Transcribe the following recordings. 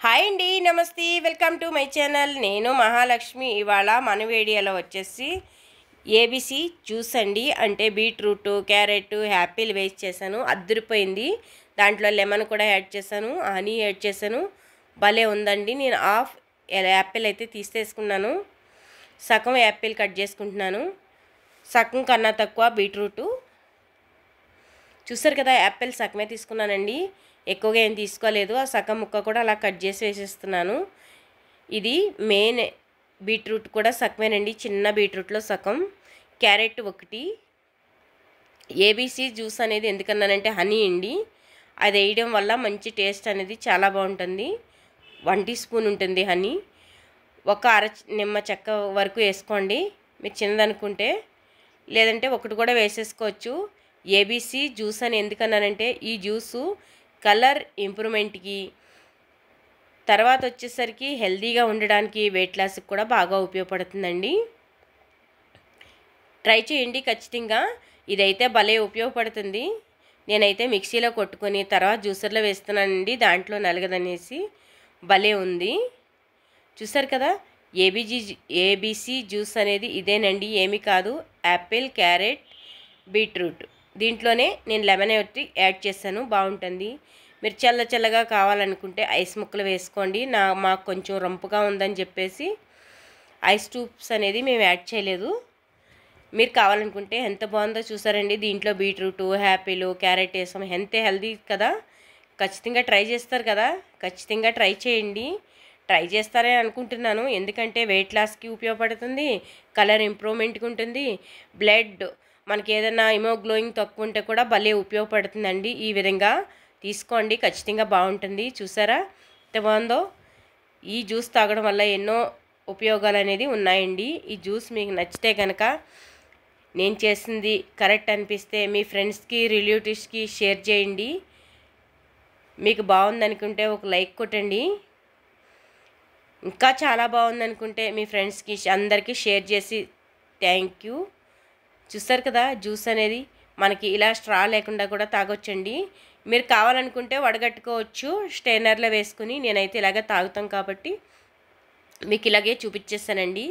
Hi అండి, నమస్తే, welcome to my channel. నేను మహాలక్ష్మి. ఇవాళ మన వీడియోలో వచ్చేసి ఏబీసీ జ్యూస్ అండి. అంటే బీట్రూట్, క్యారెట్, యాపిల్ వేస్ట్ చేశాను, అద్దరిపోయింది. దాంట్లో లెమన్ కూడా యాడ్ చేశాను, హనీ యాడ్ చేశాను. భలే ఉందండి. నేను హాఫ్ యాపిల్ అయితే తీసేసుకున్నాను, సగం యాపిల్ కట్ చేసుకుంటున్నాను, సగం కన్నా తక్కువ బీట్రూటు. చూసారు కదా, యాపిల్ సగమే తీసుకున్నానండి, ఎక్కువగా ఏం తీసుకోలేదు. ఆ సగం ముక్క కూడా అలా కట్ చేసి వేసేస్తున్నాను. ఇది మెయిన్ బీట్రూట్ కూడా సగమేనండి, చిన్న బీట్రూట్లో సగం. క్యారెట్ ఒకటి. ఏబీసీ జ్యూస్ అనేది ఎందుకన్నానంటే హనీ అండి, అది వేయడం వల్ల మంచి టేస్ట్ అనేది చాలా బాగుంటుంది. 1 టీ స్పూన్ ఉంటుంది హనీ. ఒక నిమ్మ చెక్క వరకు వేసుకోండి మీరు చిన్నదనుకుంటే, లేదంటే ఒకటి కూడా వేసేసుకోవచ్చు. ఏబీసీ జ్యూస్ అని ఎందుకన్నానంటే ఈ జ్యూసు కలర్ ఇంప్రూవ్మెంట్కి, తర్వాత వచ్చేసరికి హెల్తీగా ఉండడానికి, వెయిట్ లాస్కి కూడా బాగా ఉపయోగపడుతుందండి. ట్రై చేయండి ఖచ్చితంగా. ఇదైతే భలే ఉపయోగపడుతుంది. నేనైతే మిక్సీలో కొట్టుకొని తర్వాత జ్యూసర్లో వేస్తున్నానండి, దాంట్లో నలగదనేసి. భలే ఉంది. చూసారు కదా, ఏబీసీ జ్యూస్ అనేది ఇదేనండి, ఏమీ కాదు. యాపిల్, క్యారెట్, బీట్రూట్, దీంట్లోనే నేను లెమన్ ఒకటి యాడ్ చేశాను, బాగుంటుంది. మీరు చల్లగా కావాలనుకుంటే ఐస్ ముక్కలు వేసుకోండి. మాకు కొంచెం రంపుగా ఉందని చెప్పేసి ఐస్ ట్యూబ్స్ అనేది మేము యాడ్ చేయలేదు. మీరు కావాలనుకుంటే ఎంత బాగుందో చూసారండి. దీంట్లో బీట్రూట్, యాపిల్, క్యారెట్ వేసాం, హెల్తీ కదా. ఖచ్చితంగా ట్రై చేస్తారు కదా, ఖచ్చితంగా ట్రై చేయండి. ట్రై చేస్తారని అనుకుంటున్నాను, ఎందుకంటే వెయిట్ లాస్కి ఉపయోగపడుతుంది, కలర్ ఇంప్రూవ్మెంట్కి ఉంటుంది, బ్లడ్ మనకి ఏదైనా హిమోగ్లోయింగ్ తక్కువ ఉంటే కూడా భలే ఉపయోగపడుతుందండి. ఈ విధంగా తీసుకోండి, ఖచ్చితంగా బాగుంటుంది. చూసారా ఎంత బాగుందో. ఈ జ్యూస్ తాగడం వల్ల ఎన్నో ఉపయోగాలు అనేది ఉన్నాయండి. ఈ జ్యూస్ మీకు నచ్చితే కనుక, నేను చేసింది కరెక్ట్ అనిపిస్తే మీ ఫ్రెండ్స్కి, రిలేటివ్స్కి షేర్ చేయండి. మీకు బాగుందనుకుంటే ఒక లైక్ కొట్టండి. ఇంకా చాలా బాగుందనుకుంటే మీ ఫ్రెండ్స్కి అందరికీ షేర్ చేసి థ్యాంక్ యూ. చూస్తారు కదా, జ్యూస్ అనేది మనకి ఇలా స్ట్రా లేకుండా కూడా తాగొచ్చండి. మీరు కావాలనుకుంటే వడగట్టుకోవచ్చు స్టెయినర్లో వేసుకుని. నేనైతే ఇలాగ తాగుతాం కాబట్టి మీకు ఇలాగే చూపించేస్తానండి.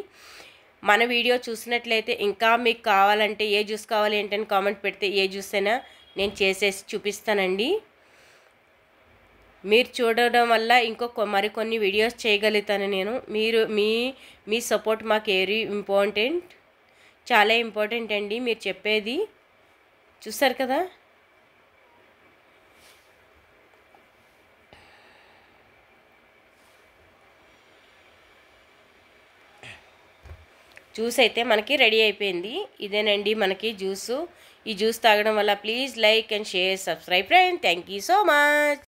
మన వీడియో చూసినట్లయితే ఇంకా మీకు కావాలంటే ఏ జ్యూస్ కావాలి ఏంటని కామెంట్ పెడితే ఏ జ్యూస్ అయినా నేను చేసేసి చూపిస్తానండి. మీరు చూడడం వల్ల మరికొన్ని వీడియోస్ చేయగలుగుతాను నేను. మీ సపోర్ట్ మాకు వెరీ ఇంపార్టెంట్, చాలా ఇంపార్టెంట్ అండి మీరు చెప్పేది. చూసారు కదా, జ్యూస్ అయితే మనకి రెడీ అయిపోయింది. ఇదేనండి మనకి జ్యూసు. ఈ జ్యూస్ తాగడం వల్ల please like and share, subscribe friend. Thank you so much.